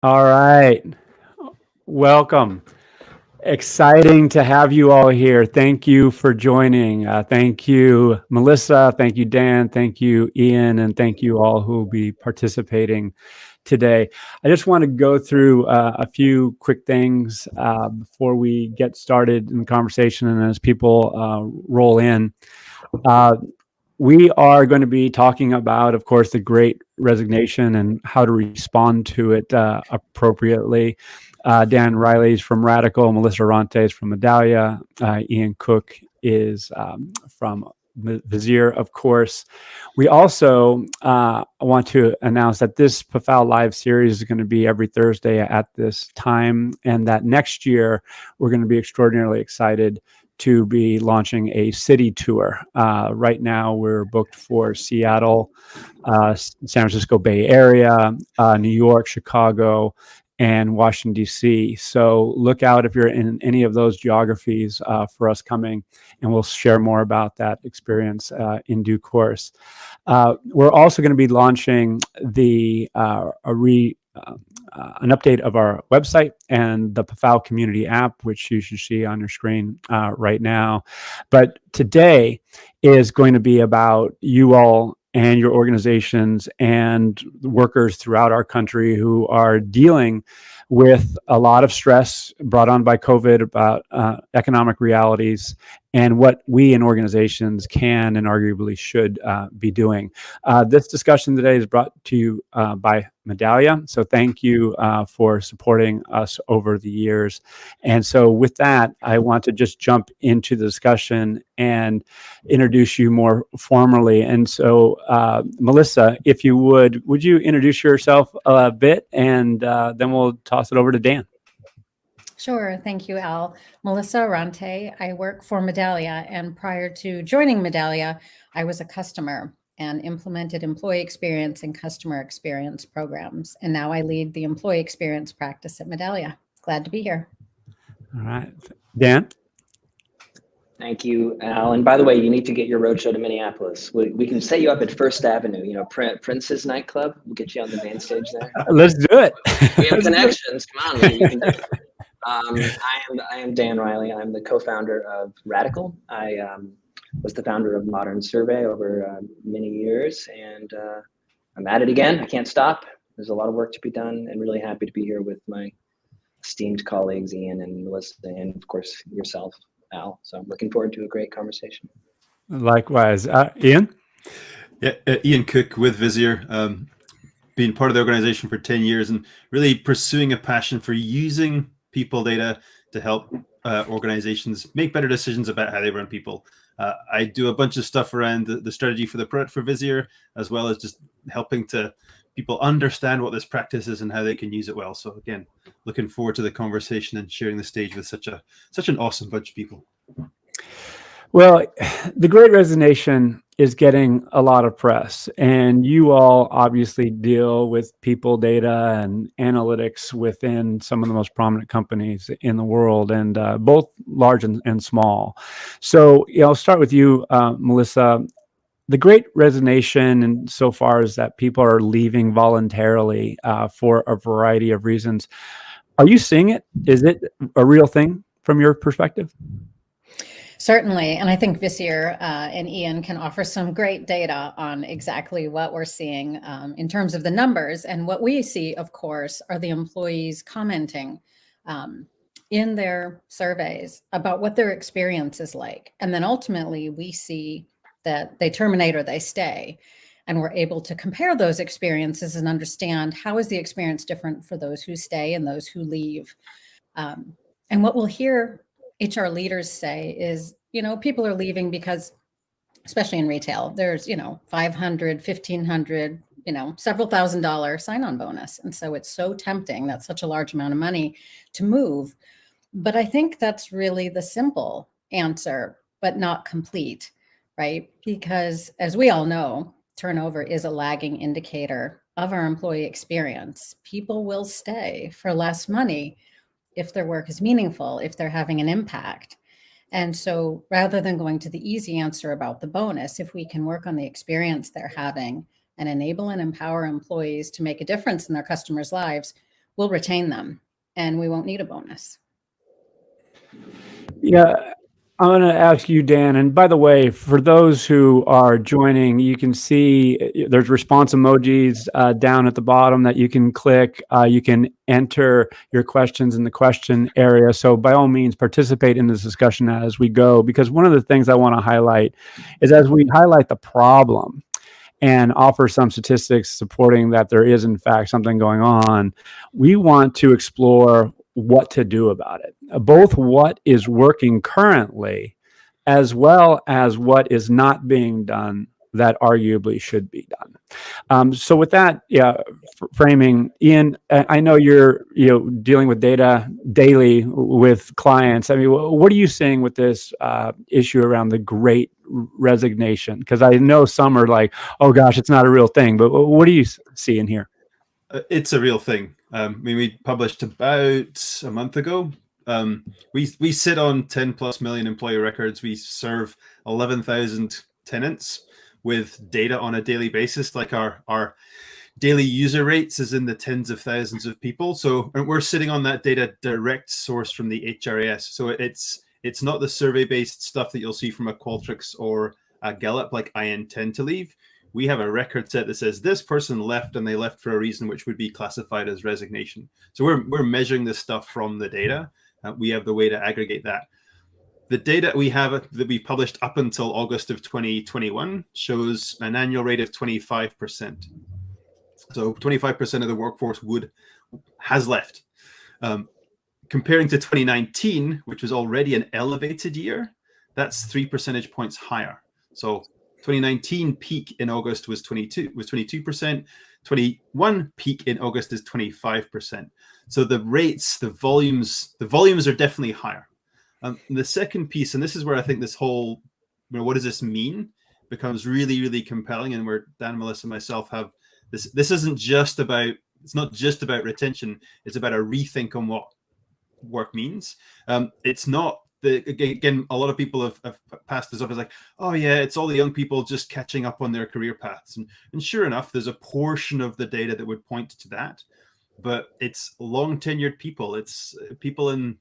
All right. Welcome. Exciting to have you all here. Thank you for joining. Thank you, Melissa. Thank you, Dan. Thank you, Ian. And thank you all who will be participating today. I just want to go through a few quick things before we get started in the conversation and as people roll in. We are going to be talking about, of course, the Great Resignation and how to respond to it appropriately. Dan Riley's from RADICL, Melissa Arronte is from Medallia, Ian Cook is from Visier, of course. We also want to announce that this PAFOW Live series is going to be every Thursday at this time, and that next year we're going to be extraordinarily excited to be launching a city tour. Right now, we're booked for Seattle, San Francisco Bay Area, New York, Chicago, and Washington, D.C. So look out if you're in any of those geographies for us coming, and we'll share more about that experience in due course. We're also going to be launching an update of our website and the PAFOW community app, which you should see on your screen right now. But today is going to be about you all and your organizations and workers throughout our country who are dealing with a lot of stress brought on by COVID about economic realities and what we in organizations can and arguably should be doing. This discussion today is brought to you by Medallia. So thank you for supporting us over the years. And so with that, I want to just jump into the discussion and introduce you more formally. And so Melissa, if you would you introduce yourself a bit, and then we'll toss it over to Dan. Sure. Thank you, Al. Melissa Arronte. I work for Medallia, and prior to joining Medallia, I was a customer and implemented employee experience and customer experience programs. And now I lead the employee experience practice at Medallia. Glad to be here. All right. Dan? Thank you, Al. And by the way, you need to get your roadshow to Minneapolis. We can set you up at First Avenue, Prince's nightclub. We'll get you on the main stage there. Let's do it. We have connections. Come on, we can do it. I am Dan Riley. I'm the co-founder of RADICL. I was the founder of Modern Survey over many years, and I'm at it again. I can't stop. There's a lot of work to be done, and really happy to be here with my esteemed colleagues, Ian and Melissa, and of course yourself, Al. So I'm looking forward to a great conversation. Likewise. Ian? Yeah, Ian Cook with Visier. Been part of the organization for 10 years and really pursuing a passion for using people data to help organizations make better decisions about how they run people. I do a bunch of stuff around the strategy for the product for Visier, as well as just helping to people understand what this practice is and how they can use it well. So again, looking forward to the conversation and sharing the stage with such an awesome bunch of people. Well, the Great Resignation is getting a lot of press, and you all obviously deal with people data and analytics within some of the most prominent companies in the world, and both large and small. So, I'll start with you, Melissa. The Great Resignation, and so far as that people are leaving voluntarily for a variety of reasons. Are you seeing it? Is it a real thing from your perspective? Certainly. And I think Visier and Ian can offer some great data on exactly what we're seeing in terms of the numbers. And what we see, of course, are the employees commenting in their surveys about what their experience is like. And then ultimately, we see that they terminate or they stay. And we're able to compare those experiences and understand how is the experience different for those who stay and those who leave. And what we'll hear HR leaders say is, people are leaving because, especially in retail, there's, $500, $1,500, several $1,000 sign-on bonus. And so it's so tempting. That's such a large amount of money to move. But I think that's really the simple answer, but not complete, right? Because as we all know, turnover is a lagging indicator of our employee experience. People will stay for less money if their work is meaningful, if they're having an impact. And so rather than going to the easy answer about the bonus, if we can work on the experience they're having and enable and empower employees to make a difference in their customers' lives, we'll retain them and we won't need a bonus. Yeah, I'm going to ask you, Dan. And by the way, for those who are joining, you can see there's response emojis down at the bottom that you can click. You can enter your questions in the question area. So by all means, participate in this discussion as we go, because one of the things I want to highlight is as we highlight the problem and offer some statistics supporting that there is in fact something going on, we want to explore what to do about it, both what is working currently as well as what is not being done that arguably should be done. So with that, framing, Ian, I know you're dealing with data daily with clients. I mean, what are you seeing with this issue around the Great Resignation? Because I know some are like, oh gosh, it's not a real thing. But what do you see in here? It's a real thing. We published about a month ago. We sit on 10 plus million employee records. We serve 11,000 tenants with data on a daily basis. Like our daily user rates is in the tens of thousands of people. So we're sitting on that data direct source from the HRAS. So it's not the survey-based stuff that you'll see from a Qualtrics or a Gallup like I intend to leave. We have a record set that says this person left and they left for a reason which would be classified as resignation. So we're measuring this stuff from the data. We have the way to aggregate that. The data we have that we published up until August of 2021 shows an annual rate of 25%. So 25% of the workforce has left. Comparing to 2019, which was already an elevated year, that's 3 percentage points higher. So 2019 peak in August was 22%. 21 peak in August is 25%. So the rates, the volumes are definitely higher. The second piece, and this is where I think this whole, what does this mean, becomes really, really compelling, and where Dan, Melissa, and myself have this. This isn't just about. It's not just about retention. It's about a rethink on what work means. It's not. Again, a lot of people have passed this off as like, oh yeah, it's all the young people just catching up on their career paths. And sure enough, there's a portion of the data that would point to that, but it's long tenured people. It's people in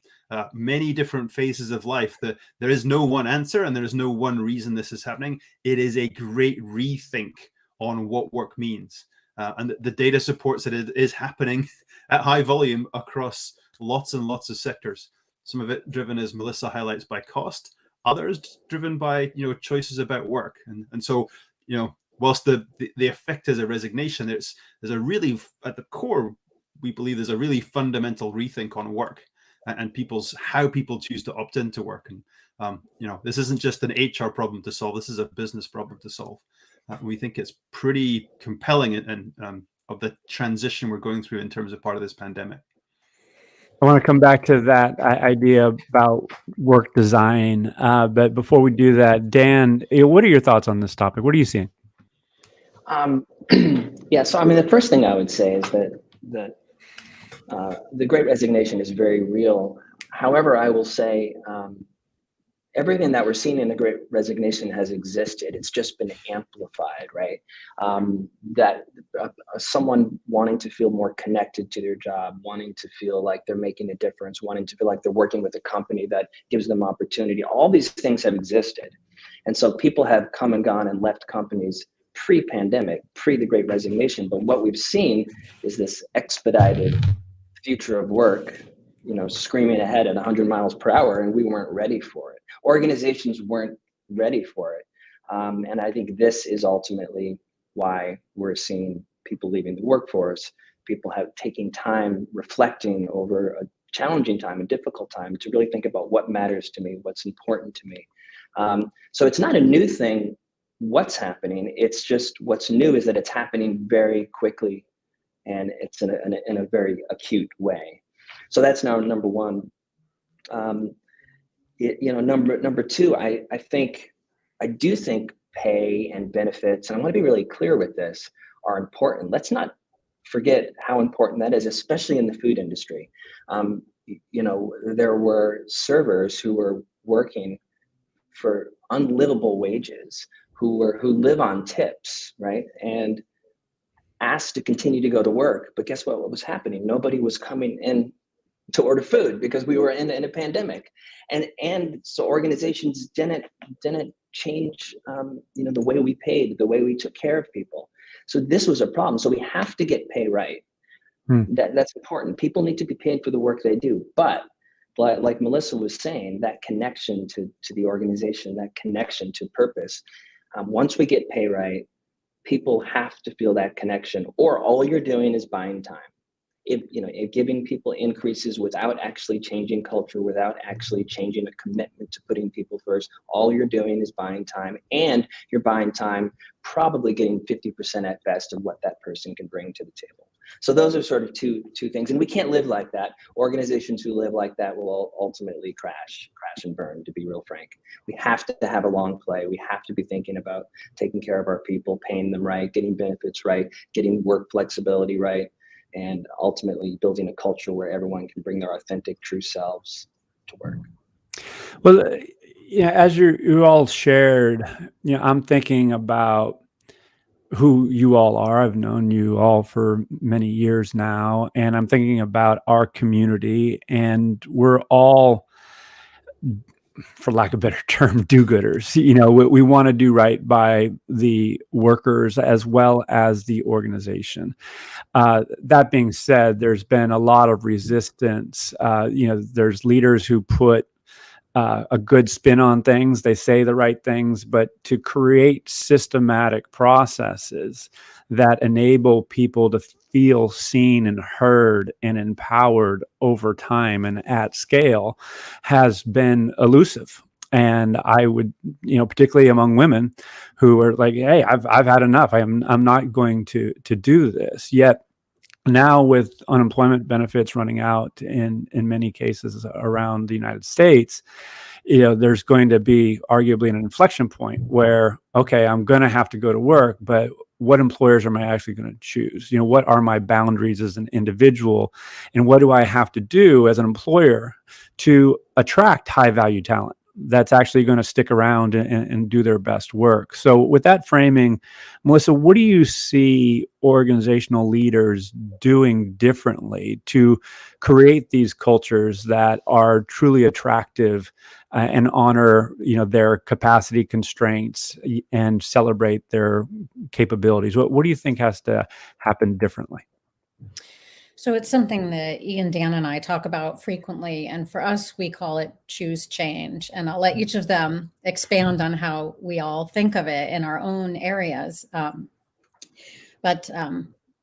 many different phases of life. That there is no one answer and there is no one reason this is happening. It is a great rethink on what work means. And the data supports that it is happening at high volume across lots and lots of sectors. Some of it driven, as Melissa highlights, by cost, others driven by choices about work. And so whilst the effect is a resignation, there's a really, at the core, we believe there's a really fundamental rethink on work and how people choose to opt into work. And this isn't just an HR problem to solve. This is a business problem to solve. We think it's pretty compelling and of the transition we're going through in terms of part of this pandemic. I want to come back to that idea about work design. But before we do that, Dan, what are your thoughts on this topic? What are you seeing? Yeah, so I mean, the first thing I would say is that the Great Resignation is very real. However, I will say everything that we're seeing in the Great Resignation has existed. It's just been amplified, right? That someone wanting to feel more connected to their job, wanting to feel like they're making a difference, wanting to feel like they're working with a company that gives them opportunity. All these things have existed. And so people have come and gone and left companies pre-pandemic, pre the Great Resignation. But what we've seen is this expedited future of work, screaming ahead at 100 miles per hour, and we weren't ready for it. Organizations weren't ready for it. And I think this is ultimately why we're seeing people leaving the workforce. People have taken time reflecting over a challenging time, a difficult time, to really think about what matters to me, what's important to me. So it's not a new thing, what's happening. It's just what's new is that it's happening very quickly, and it's in a very acute way. So that's now number one. Number two, I do think pay and benefits, and I want to be really clear with this, are important. Let's not forget how important that is, especially in the food industry. There were servers who were working for unlivable wages, who live on tips, right? And asked to continue to go to work. But guess what was happening? Nobody was coming in to order food because we were in a pandemic. And so organizations didn't change, the way we paid, the way we took care of people. So this was a problem. So we have to get pay right. That's important. People need to be paid for the work they do. But like Melissa was saying, that connection to the organization, that connection to purpose, once we get pay right, people have to feel that connection, or all you're doing is buying time. If giving people increases without actually changing culture, without actually changing a commitment to putting people first, all you're doing is buying time, and you're buying time probably getting 50% at best of what that person can bring to the table. So those are sort of two things, and we can't live like that. Organizations who live like that will ultimately crash and burn, to be real frank. We have to have a long play. We have to be thinking about taking care of our people, paying them right, getting benefits right, getting work flexibility right, and ultimately building a culture where everyone can bring their authentic, true selves to work. Well, as you all shared, I'm thinking about who you all are. I've known you all for many years now, and I'm thinking about our community, and we're all, for lack of a better term, do-gooders. We want to do right by the workers as well as the organization. That being said, there's been a lot of resistance. There's leaders who put a good spin on things. They say the right things, but to create systematic processes that enable people to feel seen and heard and empowered over time and at scale has been elusive. And I would, particularly among women who are like, hey, I've had enough. I'm not going to do this. Yet now, with unemployment benefits running out in many cases around the United States, there's going to be arguably an inflection point where, okay, I'm going to have to go to work, but what employers am I actually going to choose? What are my boundaries as an individual, and what do I have to do as an employer to attract high value talent that's actually going to stick around and do their best work? So with that framing, Melissa, what do you see organizational leaders doing differently to create these cultures that are truly attractive and honor, their capacity constraints and celebrate their capabilities? What do you think has to happen differently? So it's something that Ian, Dan, and I talk about frequently. And for us, we call it choose change. And I'll let each of them expand on how we all think of it in our own areas. But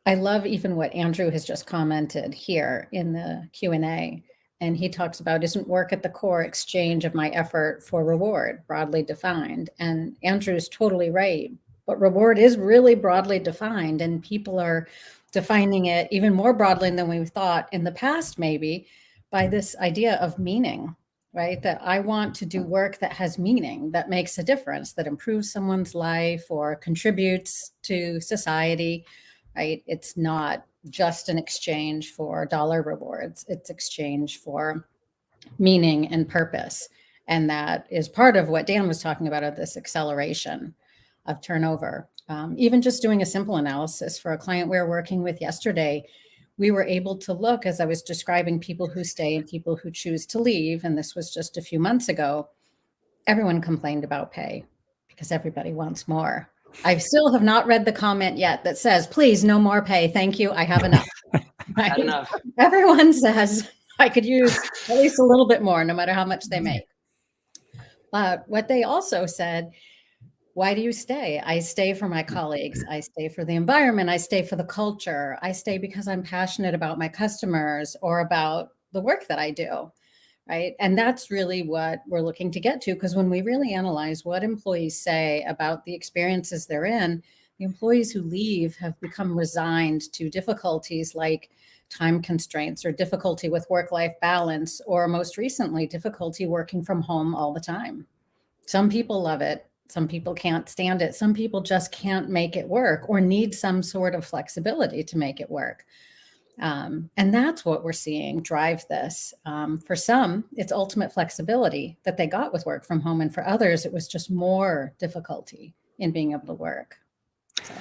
I love even what Andrew has just commented here in the Q&A. And he talks about, isn't work at the core exchange of my effort for reward, broadly defined? And Andrew's totally right. But reward is really broadly defined, and people are defining it even more broadly than we thought in the past, maybe, by this idea of meaning, right? That I want to do work that has meaning, that makes a difference, that improves someone's life or contributes to society, right? It's not just an exchange for dollar rewards. It's exchange for meaning and purpose. And that is part of what Dan was talking about, of this acceleration of turnover. Even just doing a simple analysis for a client we were working with yesterday, we were able to look, as I was describing people who stay and people who choose to leave, and this was just a few months ago, everyone complained about pay because everybody wants more. I still have not read the comment yet that says, please, no more pay. Thank you. I have enough. Right? Not enough. Everyone says, I could use at least a little bit more, no matter how much they make. But what they also said, why do you stay? I stay for my colleagues. I stay for the environment. I stay for the culture. I stay because I'm passionate about my customers or about the work that I do, right? And that's really what we're looking to get to, because when we really analyze what employees say about the experiences they're in, the employees who leave have become resigned to difficulties like time constraints or difficulty with work-life balance, or most recently, difficulty working from home all the time. Some people love it. Some people can't stand it. Some people just can't make it work or need some sort of flexibility to make it work. And that's what we're seeing drive this. For some, it's ultimate flexibility that they got with work from home. And for others, it was just more difficulty in being able to work. So.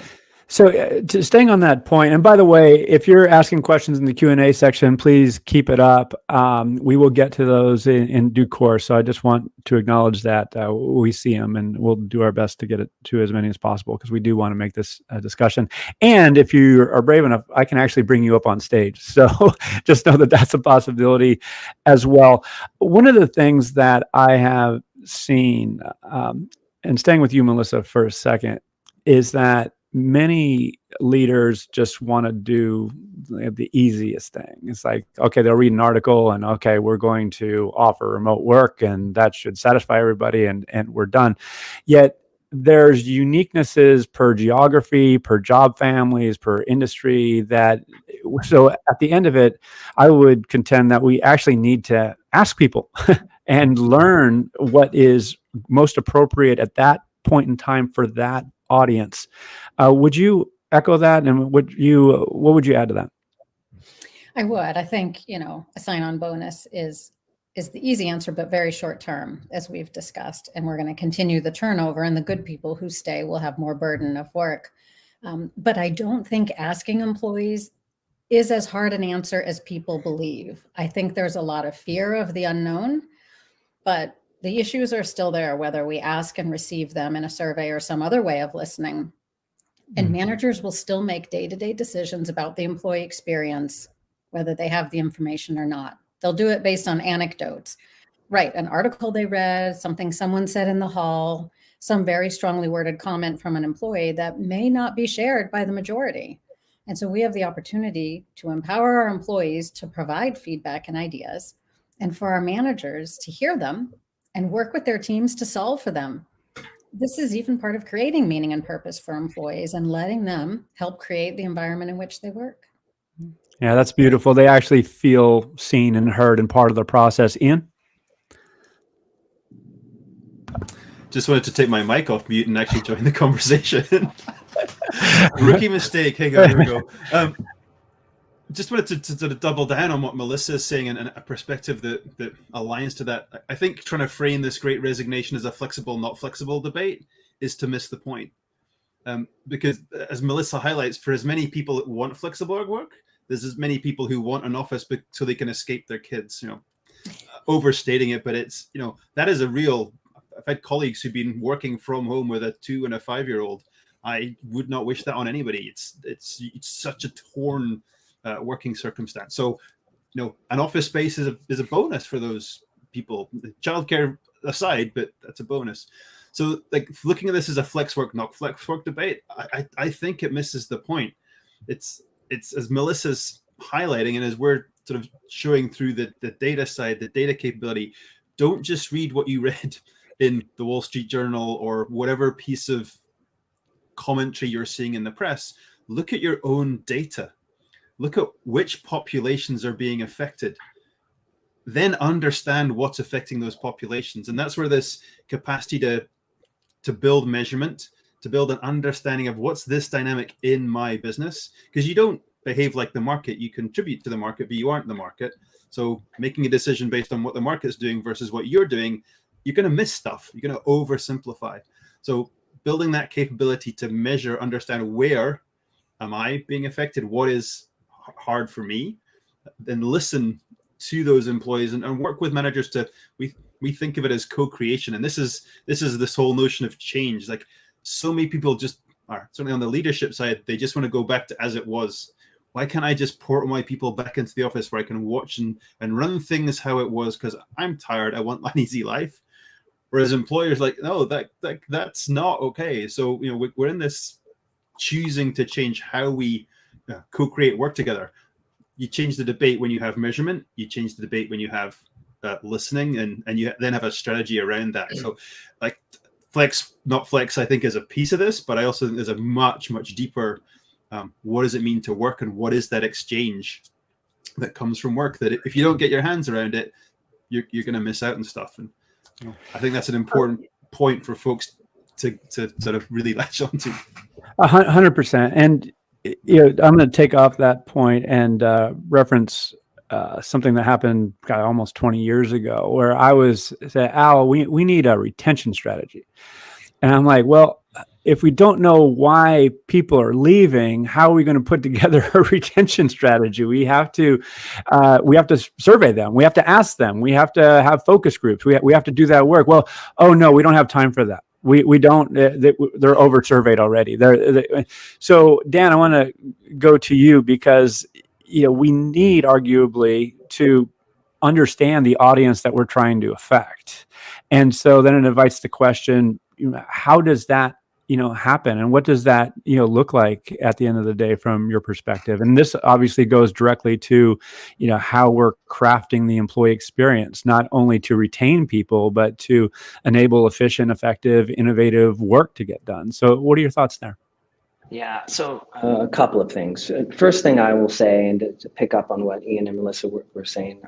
So staying on that point, and by the way, if you're asking questions in the Q&A section, please keep it up. We will get to those in due course. So I just want to acknowledge that we see them, and we'll do our best to get it to as many as possible, because we do want to make this a discussion. And if you are brave enough, I can actually bring you up on stage. So just know that that's a possibility as well. One of the things that I have seen, and staying with you, Melissa, for a second, is that many leaders just want to do the easiest thing. It's like, okay, they'll read an article and okay, we're going to offer remote work and that should satisfy everybody and we're done. Yet there's uniquenesses per geography, per job families, per industry so at the end of it, I would contend that we actually need to ask people and learn what is most appropriate at that point in time for that audience. Would you echo that? And what would you add to that? I would. I think, a sign-on bonus is the easy answer, but very short term, as we've discussed. And we're going to continue the turnover, and the good people who stay will have more burden of work. But I don't think asking employees is as hard an answer as people believe. I think there's a lot of fear of the unknown, but the issues are still there, whether we ask and receive them in a survey or some other way of listening. And managers will still make day-to-day decisions about the employee experience, whether they have the information or not. They'll do it based on anecdotes, right? An article they read, something someone said in the hall, some very strongly worded comment from an employee that may not be shared by the majority. And so we have the opportunity to empower our employees to provide feedback and ideas, and for our managers to hear them and work with their teams to solve for them. This is even part of creating meaning and purpose for employees and letting them help create the environment in which they work. Yeah, that's beautiful. They actually feel seen and heard and part of the process. Ian? Just wanted to take my mic off mute and actually join the conversation. Rookie mistake. Hey, here we go. Just wanted to sort of double down on what Melissa is saying and a perspective that aligns to that. I think trying to frame this Great Resignation as a flexible, not flexible debate is to miss the point. Because as Melissa highlights, for as many people that want flexible work, there's as many people who want an office so they can escape their kids, overstating it, but it's, that is a real, I've had colleagues who've been working from home with a 2 and a 5-year-old. I would not wish that on anybody. It's such a torn working circumstance. So, an office space is a bonus for those people. Childcare aside, but that's a bonus. So, like, looking at this as a flex work, not flex work debate, I think it misses the point. It's as Melissa's highlighting, and as we're sort of showing through the data side, the data capability. Don't just read what you read in the Wall Street Journal or whatever piece of commentary you're seeing in the press. Look at your own data. Look at which populations are being affected. Then understand what's affecting those populations. And that's where this capacity to build measurement, to build an understanding of what's this dynamic in my business. Because you don't behave like the market. You contribute to the market, but you aren't the market. So making a decision based on what the market's doing versus what you're doing, you're going to miss stuff. You're going to oversimplify. So building that capability to measure, understand where am I being affected, what is hard for me, then listen to those employees and work with managers to, we think of it as co-creation. And this is this whole notion of change. Like, so many people just are, certainly on the leadership side, they just want to go back to as it was. Why can't I just port my people back into the office where I can watch and run things how it was, because I'm tired, I want an easy life. Whereas employers like, no, that's not okay. So, we're in this choosing to change how we co-create work together. You change the debate when you have measurement. You change the debate when you have listening, and you then have a strategy around that. So, like, flex, not flex, I think is a piece of this, but I also think there's a much, much deeper, what does it mean to work, and what is that exchange that comes from work, that if you don't get your hands around it, you're going to miss out on stuff. And I think that's an important point for folks to sort of really latch onto. 100%. And I'm going to take off that point and reference something that happened almost 20 years ago, where I was saying, Al, we need a retention strategy. And I'm like, well, if we don't know why people are leaving, how are we going to put together a retention strategy? We have to survey them. We have to ask them. We have to have focus groups. We have to do that work. Well, oh no, we don't have time for that. We don't. They're over surveyed already. So Dan, I want to go to you because we need arguably to understand the audience that we're trying to affect, and so then it invites the question: how does that happen, and what does that look like at the end of the day from your perspective? And this obviously goes directly to how we're crafting the employee experience, not only to retain people but to enable efficient, effective, innovative work to get done. So what are your thoughts there? Yeah, so a couple of things. First thing I will say, and to pick up on what Ian and Melissa were saying,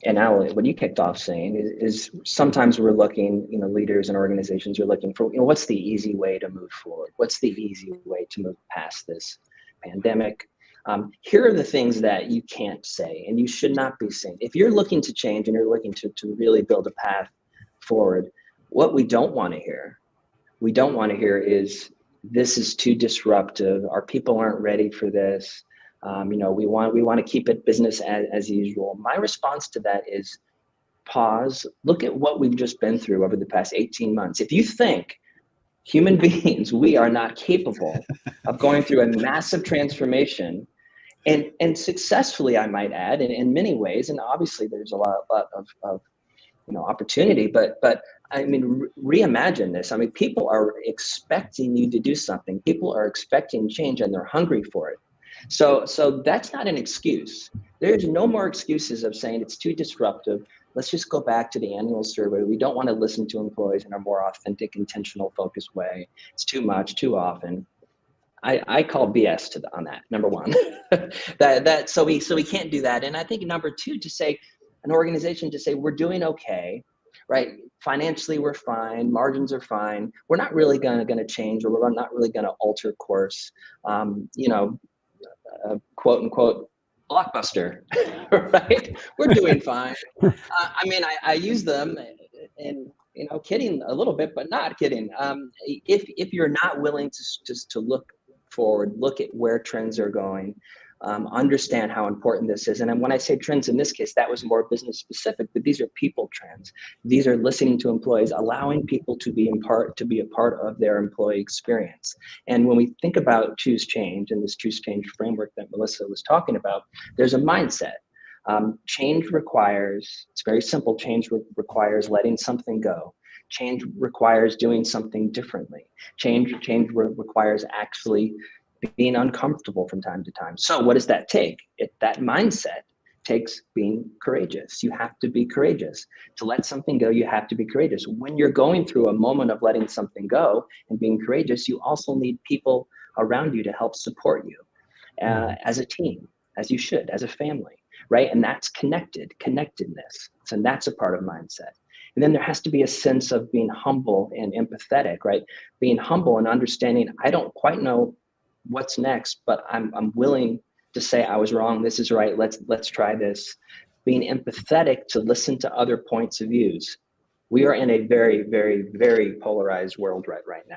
and Al, what you kicked off saying is sometimes we're looking, leaders and organizations are looking for, what's the easy way to move forward? What's the easy way to move past this pandemic? Here are the things that you can't say and you should not be saying. If you're looking to change and you're looking to really build a path forward, what we don't want to hear is, this is too disruptive. Our people aren't ready for this. We want to keep it business as usual. My response to that is pause, look at what we've just been through over the past 18 months. If you think human beings, we are not capable of going through a massive transformation and successfully, I might add, in many ways, and obviously there's a lot of opportunity, but I mean, reimagine this. I mean, people are expecting you to do something. People are expecting change and they're hungry for it. So that's not an excuse. There's no more excuses of saying it's too disruptive. Let's just go back to the annual survey. We don't want to listen to employees in a more authentic, intentional, focused way. It's too much, too often. I call BS on that, number one. So we can't do that. And I think number two, to say, an organization to say, we're doing okay, right? Financially, we're fine. Margins are fine. We're not really going to change, or we're not really going to alter course. Quote unquote blockbuster, right? We're doing fine. I use them and kidding a little bit, but not kidding. If you're not willing to look forward, look at where trends are going, understand how important this is. And when I say trends in this case, that was more business specific, but these are people trends. These are listening to employees, allowing people to be a part of their employee experience. And when we think about choose change and this choose change framework that Melissa was talking about, there's a mindset. Change requires, it's very simple, change requires letting something go. Change requires doing something differently. Change requires actually being uncomfortable from time to time. So what does that take? That mindset takes being courageous. You have to be courageous. To let something go, you have to be courageous. When you're going through a moment of letting something go and being courageous, you also need people around you to help support you as a team, as you should, as a family, right? And that's connectedness. So that's a part of mindset. And then there has to be a sense of being humble and empathetic, right? Being humble and understanding, I don't quite know what's next, but I'm willing to say I was wrong. This is right. Let's try this. Being empathetic to listen to other points of views. We are in a very, very, very polarized world right now.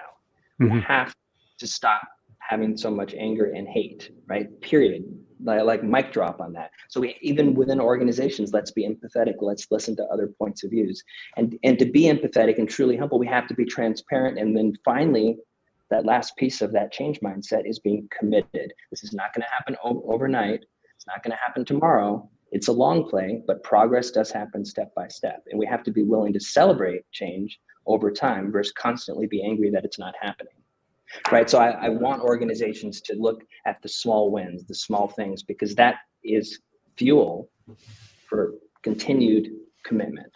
Mm-hmm. We have to stop having so much anger and hate, right? Period. Like mic drop on that. So even within organizations, let's be empathetic. Let's listen to other points of views. And to be empathetic and truly humble, we have to be transparent. And then finally, that last piece of that change mindset is being committed. This is not going to happen overnight. It's not going to happen tomorrow. It's a long play, but progress does happen step by step. And we have to be willing to celebrate change over time versus constantly be angry that it's not happening. Right. So I want organizations to look at the small wins, the small things, because that is fuel for continued commitment.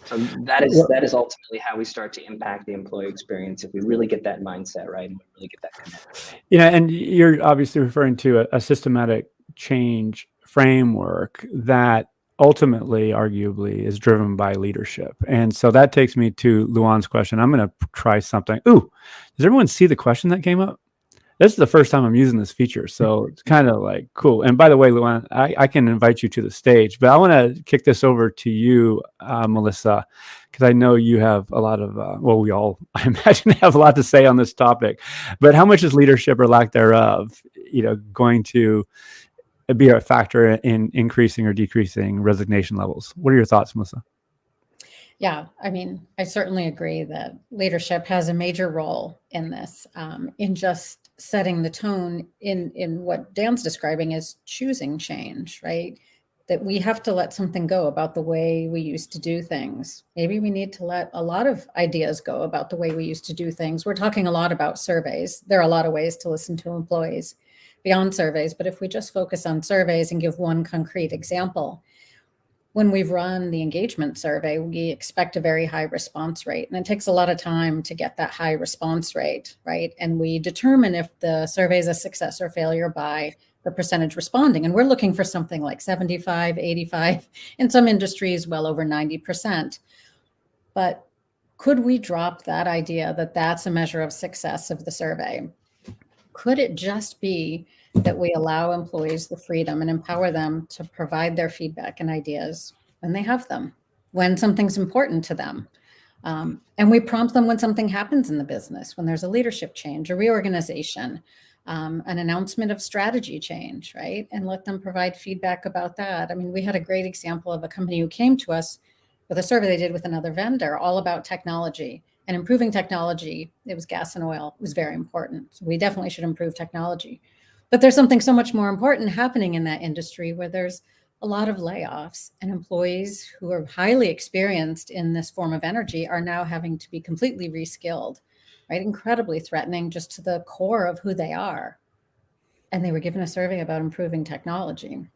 So that is ultimately how we start to impact the employee experience, if we really get that mindset right and we really get that commitment. And you're obviously referring to a systematic change framework that ultimately, arguably, is driven by leadership. And so that takes me to Luan's question. I'm going to try something. Ooh, does everyone see the question that came up? This is the first time I'm using this feature, so it's kind of like cool. And by the way, Luan, I can invite you to the stage, but I want to kick this over to you, Melissa, because I know you have a lot of, well, we all, I imagine, have a lot to say on this topic. But how much is leadership or lack thereof, going to be a factor in increasing or decreasing resignation levels? What are your thoughts, Melissa? Yeah, I mean, I certainly agree that leadership has a major role in this, in just setting the tone in what Dan's describing as choosing change, right? That we have to let something go about the way we used to do things. Maybe we need to let a lot of ideas go about the way we used to do things. We're talking a lot about surveys. There are a lot of ways to listen to employees beyond surveys, but if we just focus on surveys and give one concrete example, when we've run the engagement survey, we expect a very high response rate. And it takes a lot of time to get that high response rate, right? And we determine if the survey is a success or failure by the percentage responding. And we're looking for something like 75, 85, in some industries, well over 90%. But could we drop that idea that that's a measure of success of the survey? Could it just be that we allow employees the freedom and empower them to provide their feedback and ideas when they have them, when something's important to them? And we prompt them when something happens in the business, when there's a leadership change, a reorganization, an announcement of strategy change, right? And let them provide feedback about that. I mean, we had a great example of a company who came to us with a survey they did with another vendor all about technology. And improving technology, it was gas and oil, was very important. So we definitely should improve technology. But there's something so much more important happening in that industry where there's a lot of layoffs, and employees who are highly experienced in this form of energy are now having to be completely reskilled, right? Incredibly threatening just to the core of who they are. And they were given a survey about improving technology.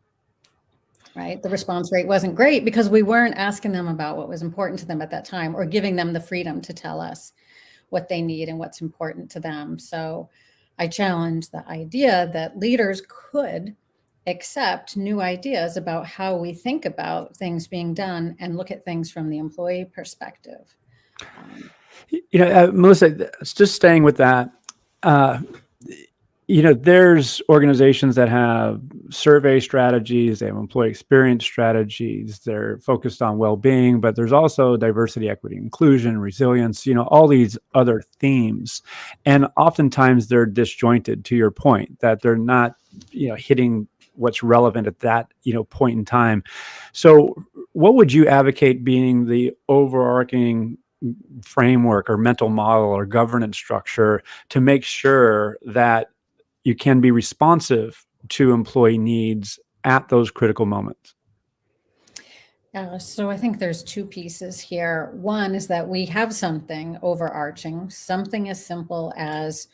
Right? The response rate wasn't great because we weren't asking them about what was important to them at that time or giving them the freedom to tell us what they need and what's important to them. So I challenge the idea that leaders could accept new ideas about how we think about things being done and look at things from the employee perspective. Melissa, just staying with that, there's organizations that have survey strategies, they have employee experience strategies, they're focused on well-being, but there's also diversity, equity, inclusion, resilience, all these other themes. And oftentimes they're disjointed, to your point, that they're not, hitting what's relevant at that, point in time. So what would you advocate being the overarching framework or mental model or governance structure to make sure that you can be responsive to employee needs at those critical moments? So I think there's two pieces here. One is that we have something overarching, something as simple as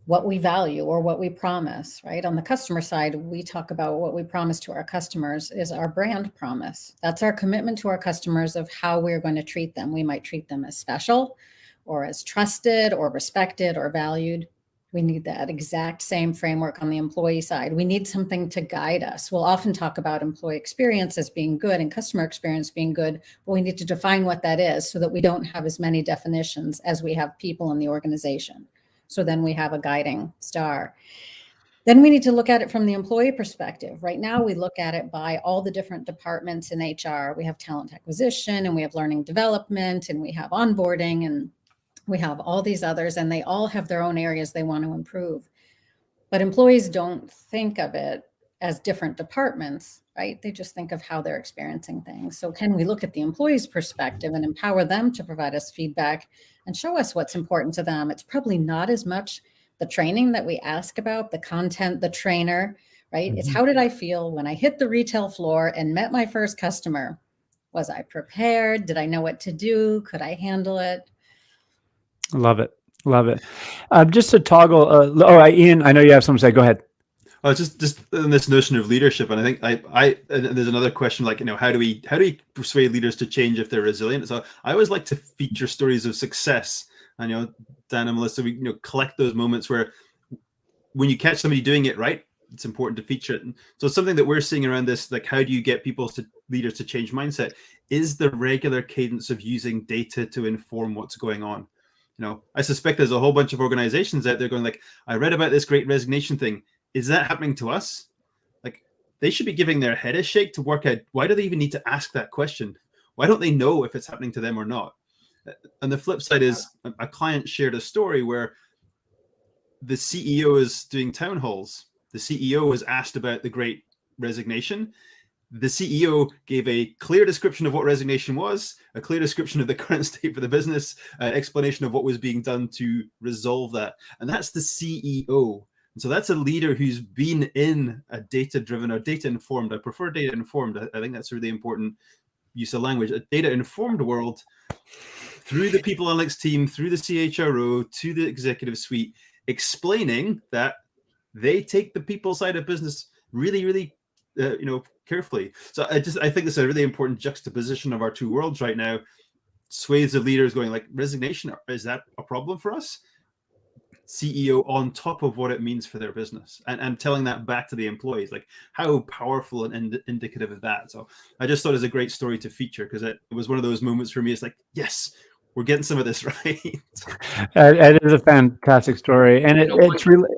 what we value or what we promise, right? On the customer side, we talk about what we promise to our customers is our brand promise. That's our commitment to our customers of how we're going to treat them. We might treat them as special or as trusted or respected or valued. We need that exact same framework on the employee side. We need something to guide us. We'll often talk about employee experience as being good and customer experience being good, but we need to define what that is so that we don't have as many definitions as we have people in the organization. So then we have a guiding star. Then we need to look at it from the employee perspective. Right now, we look at it by all the different departments in HR. We have talent acquisition, and we have learning development, and we have onboarding, and we have all these others, and they all have their own areas they want to improve. But employees don't think of it as different departments, right? They just think of how they're experiencing things. So can we look at the employee's perspective and empower them to provide us feedback and show us what's important to them? It's probably not as much the training that we ask about, the content, the trainer, right? Mm-hmm. It's how did I feel when I hit the retail floor and met my first customer? Was I prepared? Did I know what to do? Could I handle it? Love it. Love it. Just to toggle, Ian, I know you have something to say. Go ahead. Just in this notion of leadership, and I think and there's another question like, how do we persuade leaders to change if they're resilient? So I always like to feature stories of success, and Dan and Melissa, we collect those moments where when you catch somebody doing it right, it's important to feature it. And so something that we're seeing around this, like how do you get leaders to change mindset, is the regular cadence of using data to inform what's going on. I suspect there's a whole bunch of organizations out there going like, I read about this Great Resignation thing. Is that happening to us? Like, they should be giving their head a shake to work out, why do they even need to ask that question? Why don't they know if it's happening to them or not? And the flip side is a client shared a story where the CEO is doing town halls. The CEO was asked about the Great Resignation. The CEO gave a clear description of what resignation was, a clear description of the current state for the business, an explanation of what was being done to resolve that. And that's the CEO. And so that's a leader who's been in a data-driven or data-informed, I prefer data-informed, I think that's a really important use of language, a data-informed world, through the people analytics team, through the CHRO, to the executive suite, explaining that they take the people side of business really, really, carefully. So I think this is a really important juxtaposition of our two worlds right now. Swathes of leaders going like, resignation, is that a problem for us? CEO on top of what it means for their business, and telling that back to the employees, like how powerful and indicative of that. So I just thought it was a great story to feature, because it was one of those moments for me. It's like, yes, we're getting some of this right. It is a fantastic story, and it's really.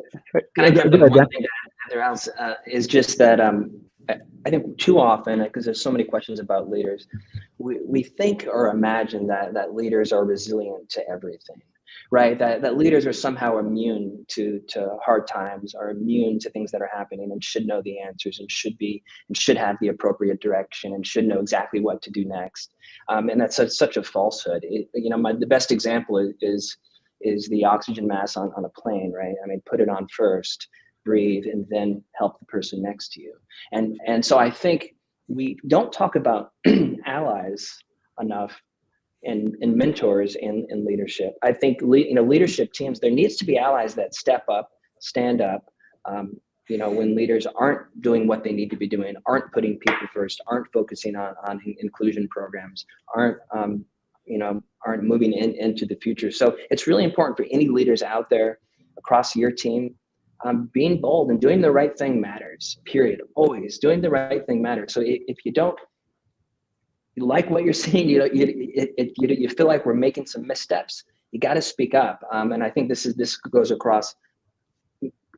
Can I jump in? One thing to add there, Alex, is just that I think too often, because there's so many questions about leaders, we think or imagine that leaders are resilient to everything, right? That leaders are somehow immune to hard times, are immune to things that are happening, and should know the answers, and should have the appropriate direction, and should know exactly what to do next. And that's such a falsehood. The best example is the oxygen mask on a plane, right? I mean, put it on first, breathe, and then help the person next to you. And so I think we don't talk about allies enough and mentors in leadership. I think leadership teams, there needs to be allies that step up, stand up. When leaders aren't doing what they need to be doing, aren't putting people first, aren't focusing on inclusion programs, aren't moving into the future. So it's really important for any leaders out there across your team. Being bold and doing the right thing matters, period. Always doing the right thing matters. So if you don't like what you're seeing, you feel like we're making some missteps, you got to speak up. And I think this goes across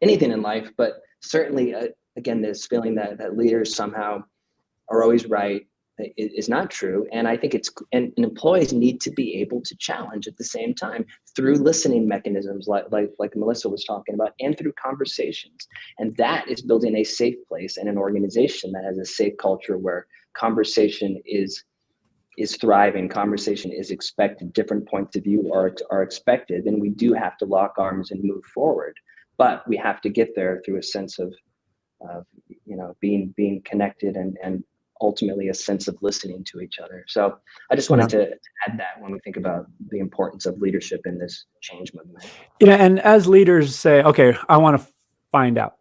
anything in life, but certainly, again, this feeling that leaders somehow are always right is not true. And I think and employees need to be able to challenge at the same time through listening mechanisms like Melissa was talking about, and through conversations. And that is building a safe place and an organization that has a safe culture where conversation is thriving, conversation is expected, different points of view are expected, then we do have to lock arms and move forward. But we have to get there through a sense of being connected and ultimately a sense of listening to each other. So I just wanted to add that when we think about the importance of leadership in this change movement. And as leaders say, okay, I want to find out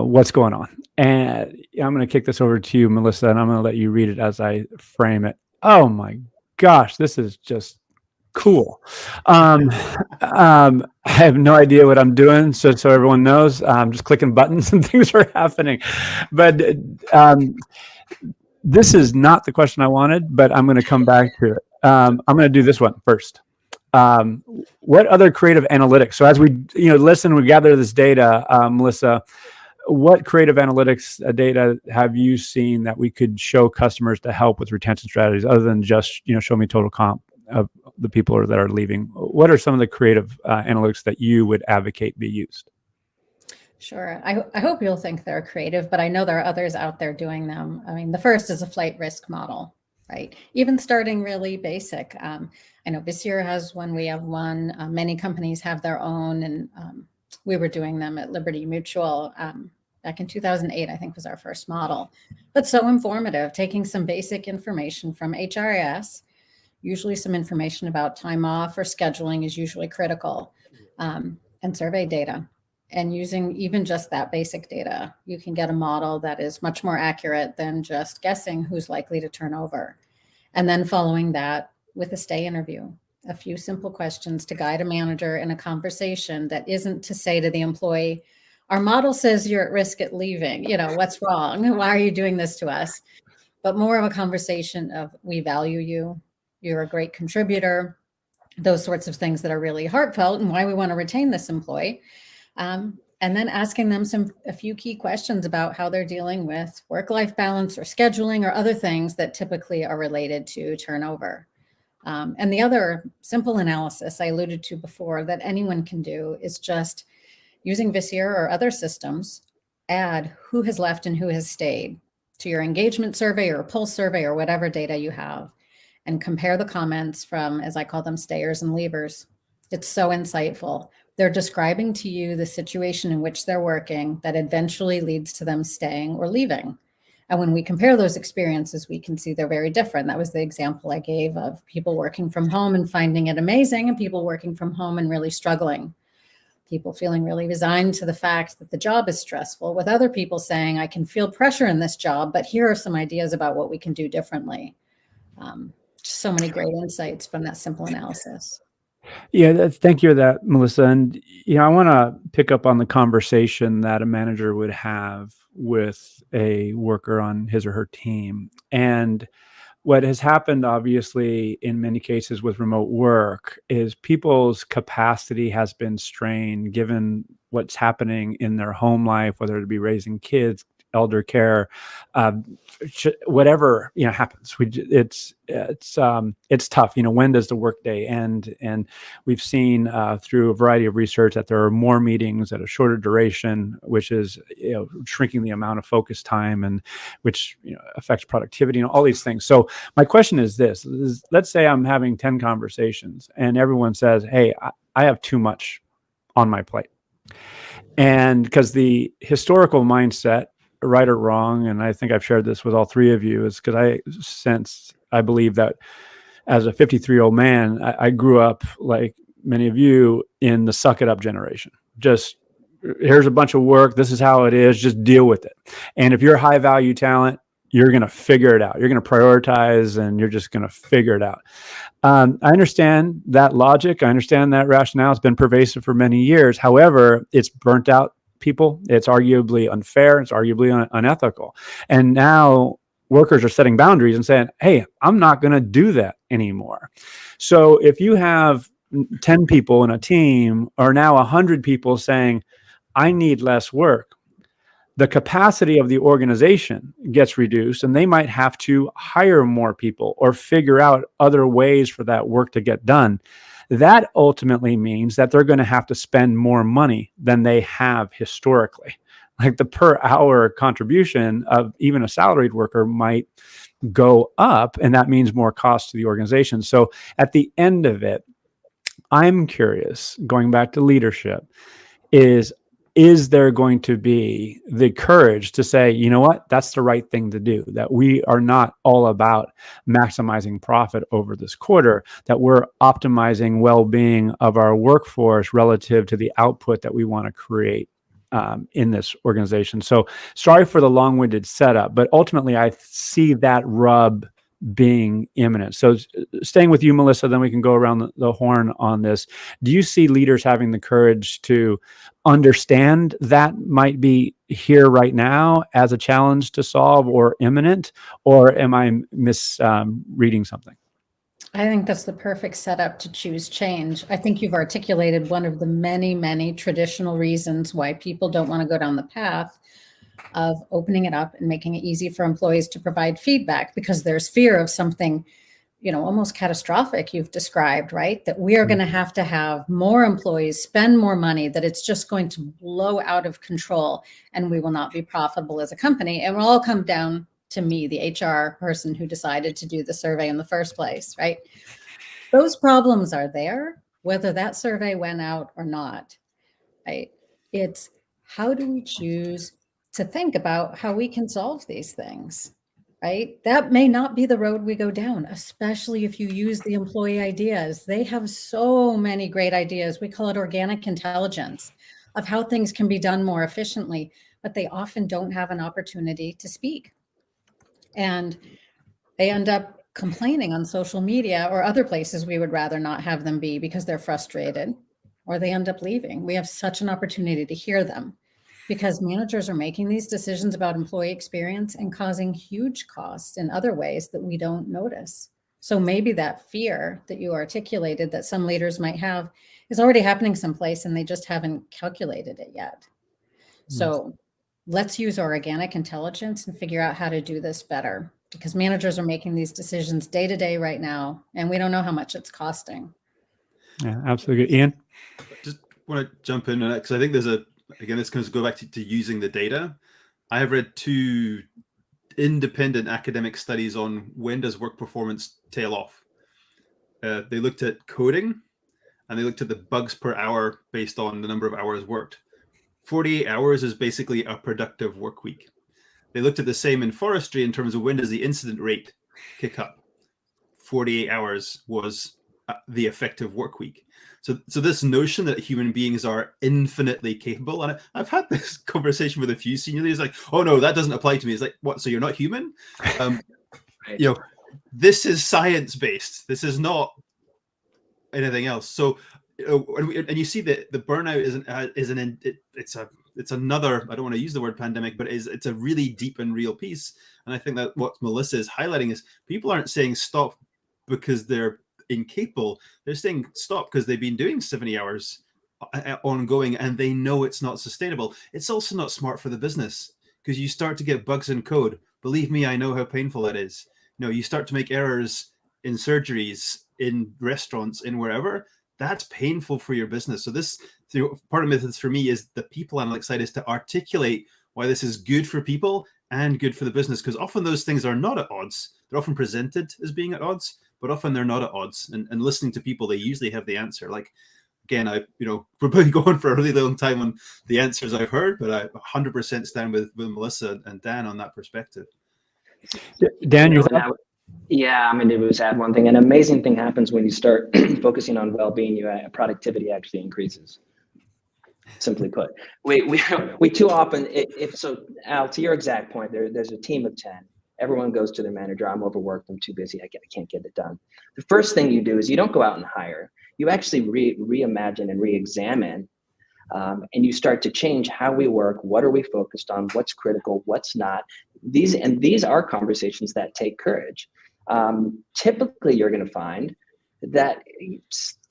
what's going on. And I'm going to kick this over to you, Melissa, and I'm going to let you read it as I frame it. Oh my gosh, this is just cool. I have no idea what I'm doing, so everyone knows. I'm just clicking buttons and things are happening. But this is not the question I wanted, but I'm going to come back to it. I'm going to do this one first. What other creative analytics? So as we listen, we gather this data, Melissa, what creative analytics data have you seen that we could show customers to help with retention strategies, other than just show me total comp of the people that are leaving? What are some of the creative analytics that you would advocate be used? Sure. I hope you'll think they're creative, but I know there are others out there doing them. I mean, the first is a flight risk model, right? Even starting really basic. I know Visier has one, we have one, many companies have their own, and we were doing them at Liberty Mutual back in 2008, I think was our first model. But so informative, taking some basic information from HRIS, usually some information about time off or scheduling is usually critical, and survey data. And using even just that basic data, you can get a model that is much more accurate than just guessing who's likely to turn over. And then following that with a stay interview, a few simple questions to guide a manager in a conversation that isn't to say to the employee, our model says you're at risk at leaving, what's wrong? Why are you doing this to us? But more of a conversation of, we value you. You're a great contributor. those sorts of things that are really heartfelt and why we want to retain this employee. And then asking them a few key questions about how they're dealing with work-life balance or scheduling or other things that typically are related to turnover. And the other simple analysis I alluded to before that anyone can do is just using Visier or other systems, add who has left and who has stayed to your engagement survey or pulse survey or whatever data you have, and compare the comments from, as I call them, stayers and leavers. It's so insightful. They're describing to you the situation in which they're working that eventually leads to them staying or leaving. And when we compare those experiences, we can see they're very different. That was the example I gave of people working from home and finding it amazing, and people working from home and really struggling. People feeling really resigned to the fact that the job is stressful, with other people saying, I can feel pressure in this job, but here are some ideas about what we can do differently. Just so many great insights from that simple analysis. Yeah, thank you for that, Melissa. And I want to pick up on the conversation that a manager would have with a worker on his or her team. And what has happened, obviously, in many cases with remote work is people's capacity has been strained given what's happening in their home life, whether it be raising kids, elder care, whatever happens. It's tough. When does the workday end? And we've seen through a variety of research that there are more meetings at a shorter duration, which is shrinking the amount of focus time, and which affects productivity and all these things. So my question is this: let's say I'm having 10 conversations, and everyone says, "Hey, I have too much on my plate," and because the historical mindset, right or wrong, and I think I've shared this with all three of you, is because I believe that as a 53-year-old man, I grew up like many of you in the suck it up generation. Just here's a bunch of work. This is how it is. Just deal with it. And if you're high value talent, you're going to figure it out. You're going to prioritize, and you're just going to figure it out. I understand that logic. I understand that rationale. It's been pervasive for many years. However, it's burnt out people. It's arguably unfair. It's arguably unethical. And now workers are setting boundaries and saying, hey, I'm not going to do that anymore. So if you have 10 people in a team, or now 100 people saying, I need less work, the capacity of the organization gets reduced, and they might have to hire more people or figure out other ways for that work to get done. That ultimately means that they're going to have to spend more money than they have historically. Like the per hour contribution of even a salaried worker might go up, and that means more cost to the organization. So at the end of it, I'm curious, going back to leadership, is there going to be the courage to say, you know what, that's the right thing to do, that we are not all about maximizing profit over this quarter, that we're optimizing well-being of our workforce relative to the output that we want to create in this organization. So sorry for the long-winded setup, but ultimately I see that rub being imminent. So staying with you, Melissa, then we can go around the horn on this. Do you see leaders having the courage to understand that might be here right now as a challenge to solve or imminent, or am I misreading something? I think that's the perfect setup to choose change. I think you've articulated one of the many, many traditional reasons why people don't want to go down the path of opening it up and making it easy for employees to provide feedback, because there's fear of something, almost catastrophic you've described, right? That we are going to have more employees, spend more money, that it's just going to blow out of control and we will not be profitable as a company. And it will all come down to me, the HR person who decided to do the survey in the first place, right? Those problems are there, whether that survey went out or not, right? It's how do we choose to think about how we can solve these things, right? That may not be the road we go down, especially if you use the employee ideas. They have so many great ideas. We call it organic intelligence of how things can be done more efficiently, but they often don't have an opportunity to speak. And they end up complaining on social media or other places we would rather not have them be because they're frustrated, or they end up leaving. We have such an opportunity to hear them, because managers are making these decisions about employee experience and causing huge costs in other ways that we don't notice. So maybe that fear that you articulated that some leaders might have is already happening someplace and they just haven't calculated it yet. So let's use our organic intelligence and figure out how to do this better, because managers are making these decisions day to day right now, and we don't know how much it's costing. Yeah, absolutely. Ian? Just want to jump in on it because I think there's again, this comes go back to using the data. I have read 2 independent academic studies on when does work performance tail off. They looked at coding and they looked at the bugs per hour based on the number of hours worked. 48 hours is basically a productive work week. They looked at the same in forestry in terms of when does the incident rate kick up. 48 hours was the effective work week. So this notion that human beings are infinitely capable, and I've had this conversation with a few senior leaders, like, oh no, that doesn't apply to me. It's like, what? So you're not human? Right. You know, this is science-based. This is not anything else. So, and you see that the burnout it's another, I don't want to use the word pandemic, but it's a really deep and real piece. And I think that what Melissa is highlighting is people aren't saying stop because they're incapable. They're saying stop because they've been doing 70 hours ongoing and they know it's not sustainable. It's also not smart for the business because you start to get bugs in code. Believe me, I know how painful that is. You know, you start to make errors in surgeries, in restaurants, in wherever. That's painful for your business. So this, part of methods for me is the people analytics side is to articulate why this is good for people and good for the business, because often those things are not at odds. They're often presented as being at odds, but often they're not at odds. And listening to people, they usually have the answer. Like, again, we're probably going for a really long time on the answers I've heard, but I 100% stand with Melissa and Dan on that perspective. Dan, yeah, I'm going to just add one thing. An amazing thing happens when you start focusing on well-being. Productivity actually increases. Simply put, we too often, Al, to your exact point, there's a team of 10. Everyone goes to their manager. I'm overworked. I'm too busy. I can't get it done. The first thing you do is you don't go out and hire. You actually reimagine and re-examine, and you start to change how we work. What are we focused on? What's critical? What's not? These are conversations that take courage. Typically, you're going to find that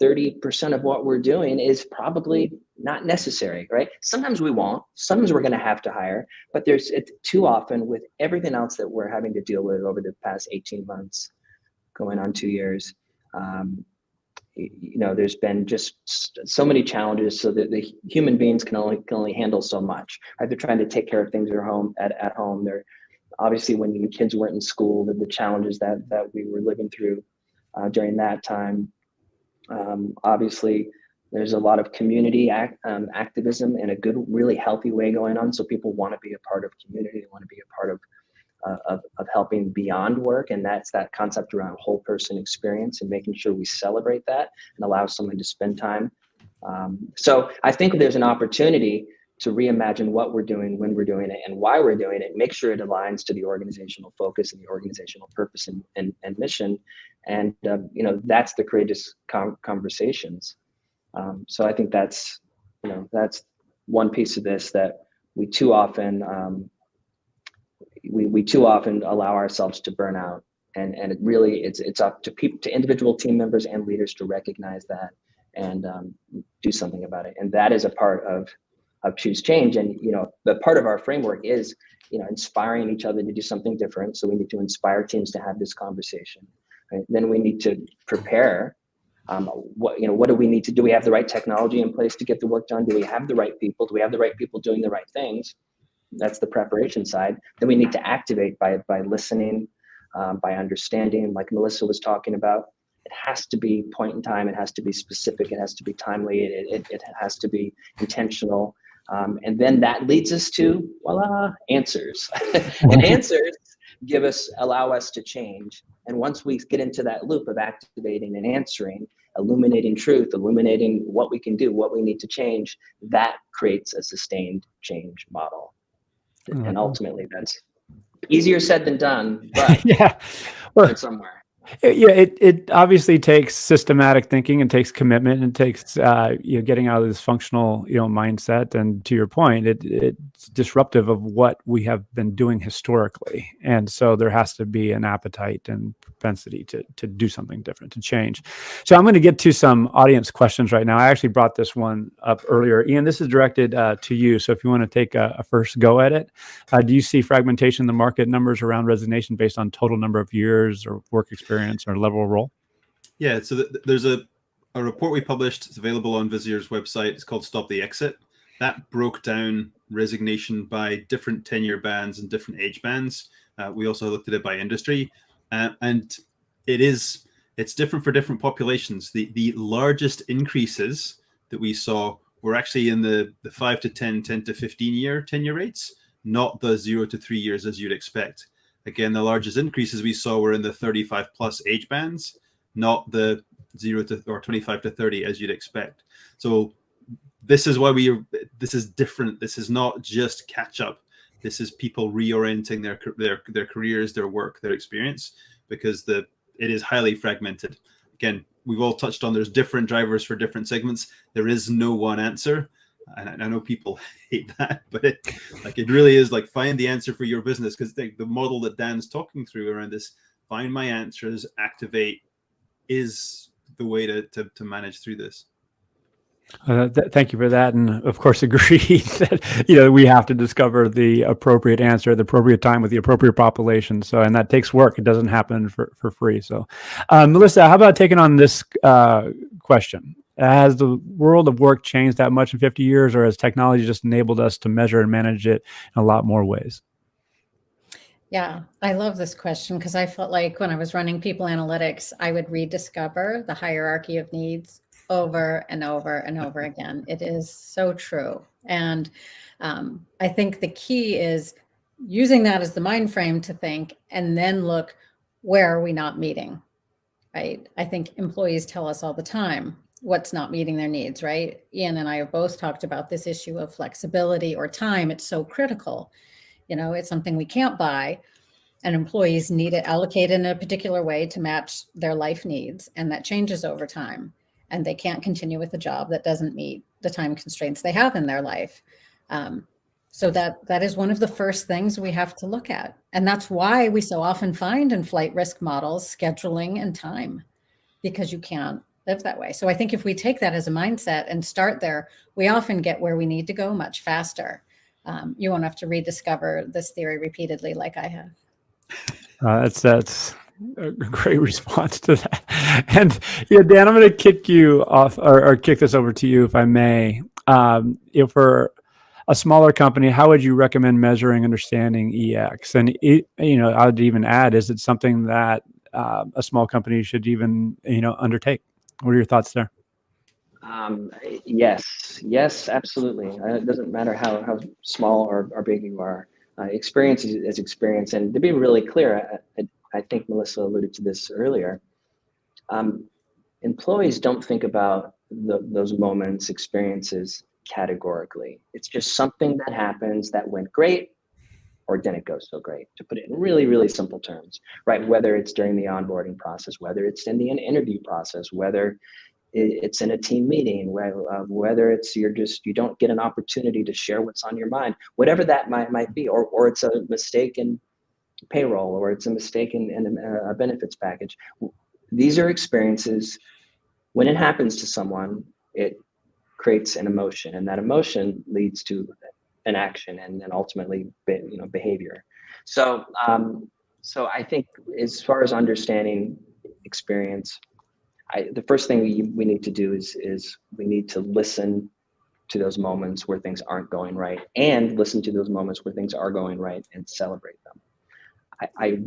30% of what we're doing is probably not necessary, right? Sometimes we won't. Sometimes we're going to have to hire, but it's too often with everything else that we're having to deal with over the past 18 months, going on 2 years. There's been just so many challenges, so that the human beings can only handle so much. Right? They're trying to take care of things at home. They're obviously, when the kids weren't in school, the challenges that we were living through during that time. Obviously, there's a lot of community activism in a good, really healthy way going on. So people want to be a part of community. They want to be a part of helping beyond work. And that's that concept around whole person experience and making sure we celebrate that and allow someone to spend time. So I think there's an opportunity to reimagine what we're doing, when we're doing it, and why we're doing it. Make sure it aligns to the organizational focus and the organizational purpose and mission. And that's the courageous conversations. So I think that's one piece of this that we too often we too often allow ourselves to burn out, and it really it's up to people, to individual team members and leaders to recognize that and do something about it. And that is a part of Choose Change. And the part of our framework is inspiring each other to do something different. So we need to inspire teams to have this conversation. Right? Then we need to prepare. What do we need to do? We have the right technology in place to get the work done. Do we have the right people? Do we have the right people doing the right things? That's the preparation side. Then we need to activate by listening, by understanding, like Melissa was talking about. It has to be point in time. It has to be specific. It has to be timely. It has to be intentional. And then that leads us to, voila, answers. And answers allow us to change. And once we get into that loop of activating and answering, illuminating truth, illuminating what we can do, what we need to change, that creates a sustained change model. And ultimately, that's easier said than done, but yeah, well, somewhere. It obviously takes systematic thinking and takes commitment and takes getting out of this functional mindset. And to your point, it's disruptive of what we have been doing historically. And so there has to be an appetite and propensity to do something different, to change. So I'm going to get to some audience questions right now. I actually brought this one up earlier. Ian, this is directed to you. So if you want to take a first go at it, do you see fragmentation in the market numbers around resignation based on total number of years or work experience or level of role? Yeah, so there's a report we published. It's available on Visier's website. It's called Stop the Exit. That broke down resignation by different tenure bands and different age bands. We also looked at it by industry, and it's different for different populations. The largest increases that we saw were actually in the 5 to 10, 10 to 15 year tenure rates, not the 0 to 3 years as you'd expect. Again, the largest increases we saw were in the 35 plus age bands, not the 0 to or 25 to 30 as you'd expect. So this is why this is different. This is not just catch up. This is people reorienting their careers, their work, their experience, because it is highly fragmented. Again, we've all touched on there's different drivers for different segments. There is no one answer. And I know people hate that, but it really is like find the answer for your business, because the model that Dan's talking through around this, find my answers, activate, is the way to manage through this. Thank you for that, and of course agree that we have to discover the appropriate answer at the appropriate time with the appropriate population. So, and that takes work. It doesn't happen for free. So, Melissa, how about taking on this question? Has the world of work changed that much in 50 years, or has technology just enabled us to measure and manage it in a lot more ways? Yeah, I love this question because I felt like when I was running people analytics, I would rediscover the hierarchy of needs over and over and over again. It is so true. And I think the key is using that as the mind frame to think and then look, where are we not meeting, right? I think employees tell us all the time what's not meeting their needs, right? Ian and I have both talked about this issue of flexibility or time. It's so critical. It's something we can't buy, and employees need it allocated in a particular way to match their life needs. And that changes over time. And they can't continue with a job that doesn't meet the time constraints they have in their life. So that is one of the first things we have to look at. And that's why we so often find in flight risk models scheduling and time, because you can't live that way. So I think if we take that as a mindset and start there, we often get where we need to go much faster. You won't have to rediscover this theory repeatedly like I have. That's a great response to that. And Dan, I'm going to kick you off or kick this over to you, if I may. For a smaller company, how would you recommend measuring, understanding EX? And I would even add, is it something that a small company should even undertake? What are your thoughts there? Yes, absolutely. It doesn't matter how small or big you are. Experience is experience. And to be really clear, I think Melissa alluded to this earlier. Employees don't think about those moments, experiences categorically. It's just something that happens that went great or didn't go so great, to put it in really, really simple terms, right? Whether it's during the onboarding process, whether it's in the interview process, whether it's in a team meeting, whether it's you don't get an opportunity to share what's on your mind, whatever that might be, or it's a mistake in payroll, or it's a mistake in a benefits package. These are experiences. When it happens to someone, it creates an emotion, and that emotion leads to an action, and then ultimately behavior. So I think as far as understanding experience, the first thing we need to do is we need to listen to those moments where things aren't going right, and listen to those moments where things are going right and celebrate them. I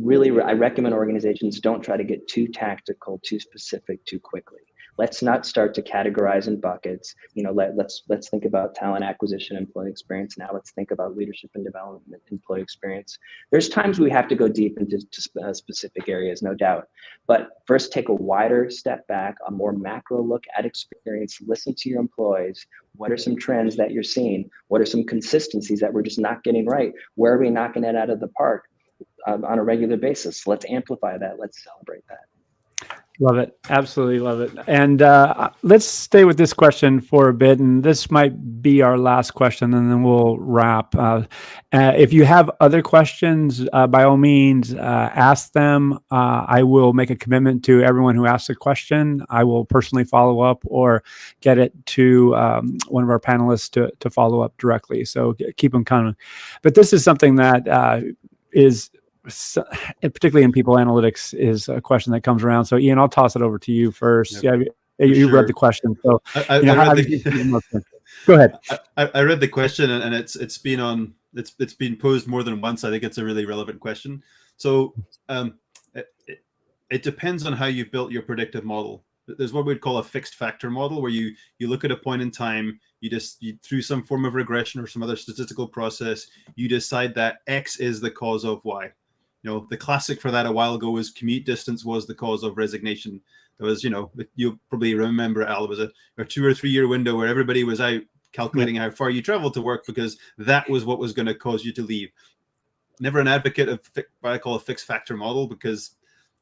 recommend organizations don't try to get too tactical, too specific, too quickly. Let's not start to categorize in buckets. Let's think about talent acquisition, employee experience. Now let's think about leadership and development, employee experience. There's times we have to go deep into specific areas, no doubt. But first, take a wider step back, a more macro look at experience. Listen to your employees. What are some trends that you're seeing? What are some consistencies that we're just not getting right? Where are we knocking it out of the park on a regular basis? Let's amplify that. Let's celebrate that. Love it. Absolutely love it. And let's stay with this question for a bit. And this might be our last question, and then we'll wrap. If you have other questions, by all means, ask them. I will make a commitment to everyone who asks a question. I will personally follow up or get it to one of our panelists to follow up directly. So keep them coming. But this is something that is, particularly in people analytics, is a question that comes around. So Ian, I'll toss it over to you first. Yep. Yeah, you sure. read the question. So I read go ahead. I read the question, and it's been posed more than once. I think it's a really relevant question. So it depends on how you've built your predictive model. There's what we'd call a fixed factor model, where you look at a point in time, you through some form of regression or some other statistical process, you decide that X is the cause of Y. The classic for that a while ago was commute distance was the cause of resignation. There was, you'll probably remember, Al, it was a 2 or 3 year window where everybody was out calculating how far you traveled to work, because that was what was going to cause you to leave. Never an advocate of what I call a fixed factor model, because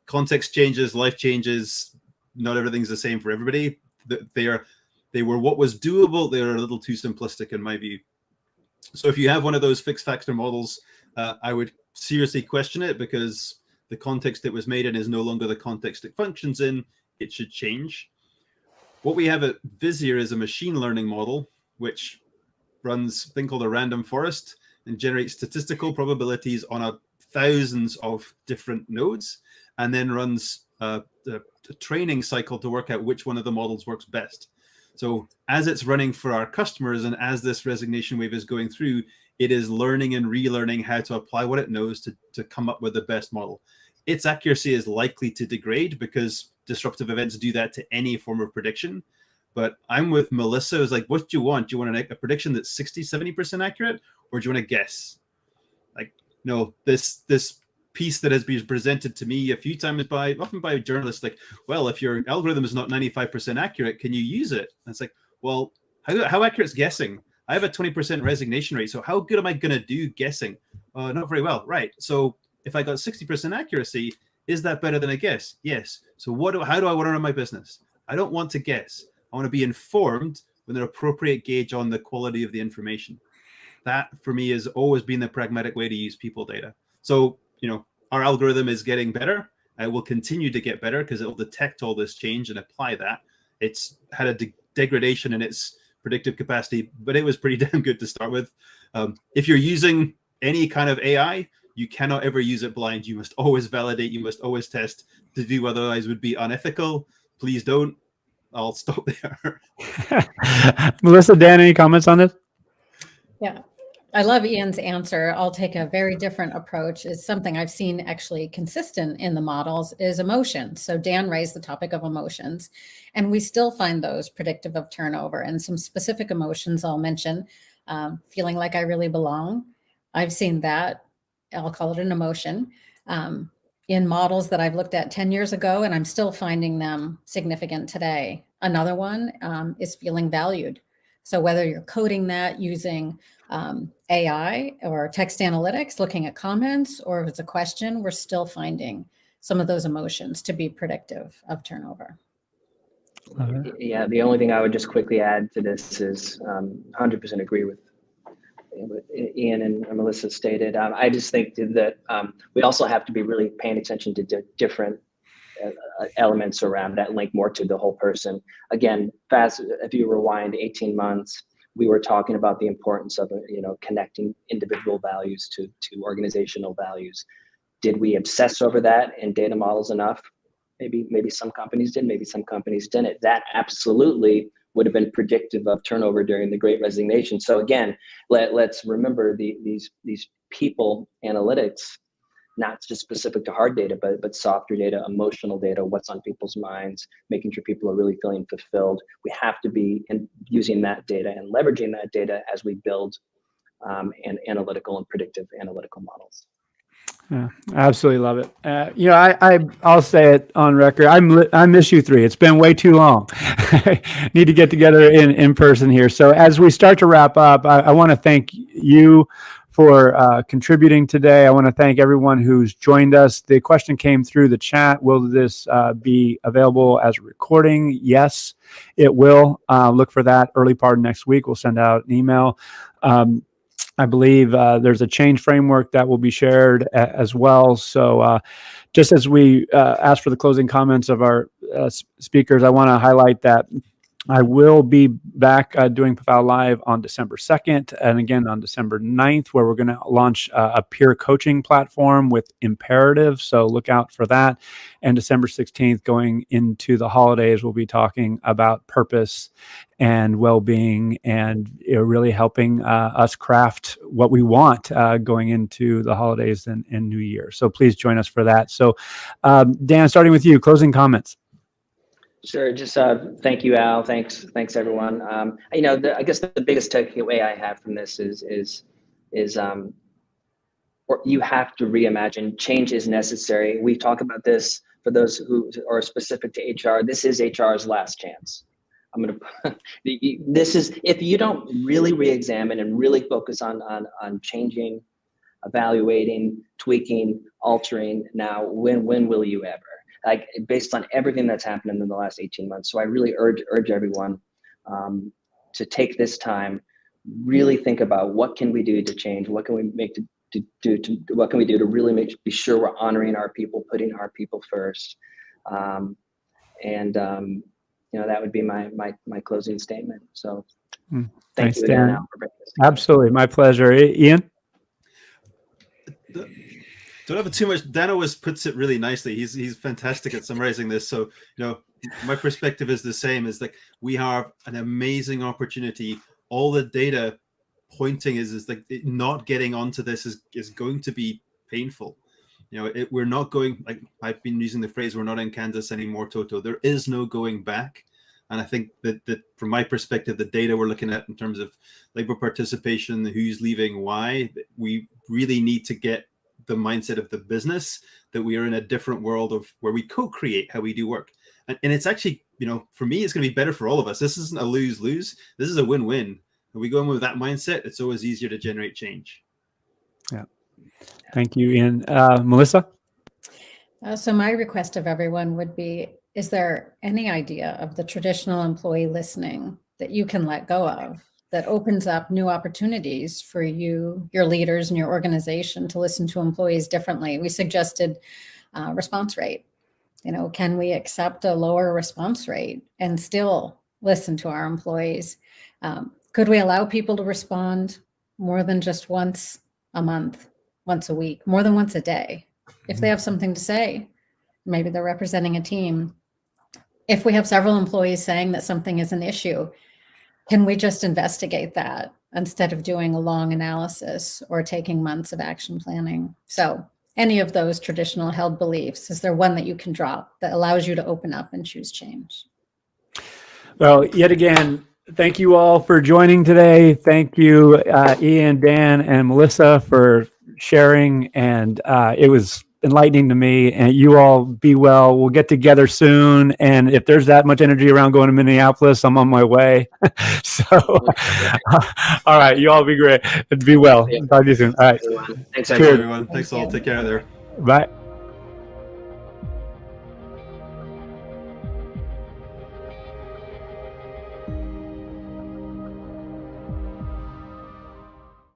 context changes, life changes, not everything's the same for everybody. They were what was doable. They are a little too simplistic in my view. So if you have one of those fixed factor models, I would seriously question it, because the context it was made in is no longer the context it functions in. It should change. What we have at Visier is a machine learning model, which runs a thing called a random forest and generates statistical probabilities on thousands of different nodes, and then runs a training cycle to work out which one of the models works best. So as it's running for our customers, and as this resignation wave is going through, it is learning and relearning how to apply what it knows to come up with the best model. Its accuracy is likely to degrade, because disruptive events do that to any form of prediction. But I'm with Melissa. It's like, what do you want? Do you want a prediction that's 60, 70% accurate, or do you want to guess? Like, no, this piece that has been presented to me a few times often by journalists, like, well, if your algorithm is not 95% accurate, can you use it? And it's like, well, how accurate is guessing? I have a 20% resignation rate, so how good am I going to do guessing? Not very well, right? So if I got 60% accuracy, is that better than a guess? Yes. So how do I want to run my business? I don't want to guess. I want to be informed with an appropriate gauge on the quality of the information. That, for me, has always been the pragmatic way to use people data. So, our algorithm is getting better. It will continue to get better, because it will detect all this change and apply that. It's had a degradation in its predictive capacity, but it was pretty damn good to start with. If you're using any kind of AI, you cannot ever use it blind. You must always validate. You must always test. To do otherwise would be unethical. Please don't. I'll stop there. Melissa, Dan, any comments on this? Yeah, I love Ian's answer. I'll take a very different approach. It's something I've seen actually consistent in the models is emotion. So Dan raised the topic of emotions, and we still find those predictive of turnover. And some specific emotions I'll mention, feeling like I really belong. I've seen that. I'll call it an emotion in models that I've looked at 10 years ago, and I'm still finding them significant today. Another one is feeling valued. So whether you're coding that using AI or text analytics, looking at comments, or if it's a question, we're still finding some of those emotions to be predictive of turnover. Yeah, the only thing I would just quickly add to this is 100% agree with Ian and Melissa stated. I just think that we also have to be really paying attention to different elements around that link more to the whole person. Again, if you rewind 18 months, we were talking about the importance of connecting individual values to organizational values. Did we obsess over that in data models enough? Maybe some companies did, maybe some companies didn't. That absolutely would have been predictive of turnover during the Great Resignation. So again, let's remember these people analytics, not just specific to hard data, but softer data, emotional data, what's on people's minds, making sure people are really feeling fulfilled. We have to be using that data and leveraging that data as we build analytical and predictive analytical models. Yeah, absolutely love it. I'll say it on record. I miss you three. It's been way too long. Need to get together in person here. So as we start to wrap up, I want to thank you for contributing today. I want to thank everyone who's joined us. The question came through the chat. Will this be available as a recording? Yes, it will. Look for that early part of next week. We'll send out an email. I believe there's a change framework that will be shared as well. So just as we ask for the closing comments of our speakers, I want to highlight that I will be back doing PAFOW Live on December 2nd and again on December 9th, where we're going to launch a peer coaching platform with Imperative. So look out for that. And December 16th, going into the holidays, we'll be talking about purpose and well-being and really helping us craft what we want going into the holidays and New Year. So please join us for that. So Dan, starting with you, closing comments. Sure. Just thank you, Al. Thanks, everyone. I guess the biggest takeaway I have from this is you have to reimagine. Change is necessary. We talk about this for those who are specific to HR. This is HR's last chance. This is, if you don't really re-examine and really focus on changing, evaluating, tweaking, altering now, when will you ever? Like, based on everything that's happened in the last 18 months. So I really urge everyone to take this time, really think about what can we do to change? What can we make what can we do to really be sure we're honoring our people, putting our people first? That would be my closing statement. So thank you again, Al, for bringing this together. Absolutely. My pleasure. Ian? Don't have too much. Dan always puts it really nicely. He's fantastic at summarizing this. So, my perspective is the same. Is like we have an amazing opportunity. All the data pointing is like not getting onto this is going to be painful. We're not going, like I've been using the phrase, we're not in Kansas anymore, Toto. There is no going back. And I think that from my perspective, the data we're looking at in terms of labor participation, who's leaving, why, we really need to get the mindset of the business that we are in a different world of where we co-create how we do work. And it's actually, for me, it's going to be better for all of us. This isn't a lose-lose. This is a win-win. If we go in with that mindset, it's always easier to generate change. Yeah. Thank you, Ian. Melissa? So my request of everyone would be, is there any idea of the traditional employee listening that you can let go of, that opens up new opportunities for you, your leaders, and your organization to listen to employees differently? We suggested response rate. Can we accept a lower response rate and still listen to our employees? Could we allow people to respond more than just once a month, once a week, more than once a day? If they have something to say, maybe they're representing a team. If we have several employees saying that something is an issue, can we just investigate that instead of doing a long analysis or taking months of action planning? So any of those traditional held beliefs, is there one that you can drop that allows you to open up and choose change? Well, yet again, thank you all for joining today. Thank you, Ian, Dan, and Melissa for sharing. And it was enlightening to me. And you all be well. We'll get together soon. And if there's that much energy around going to Minneapolis, I'm on my way. So, all right, you all be great. Be well. Talk to you soon. All right. Thanks, Thanks, everyone. Thanks all. Take care there. Bye.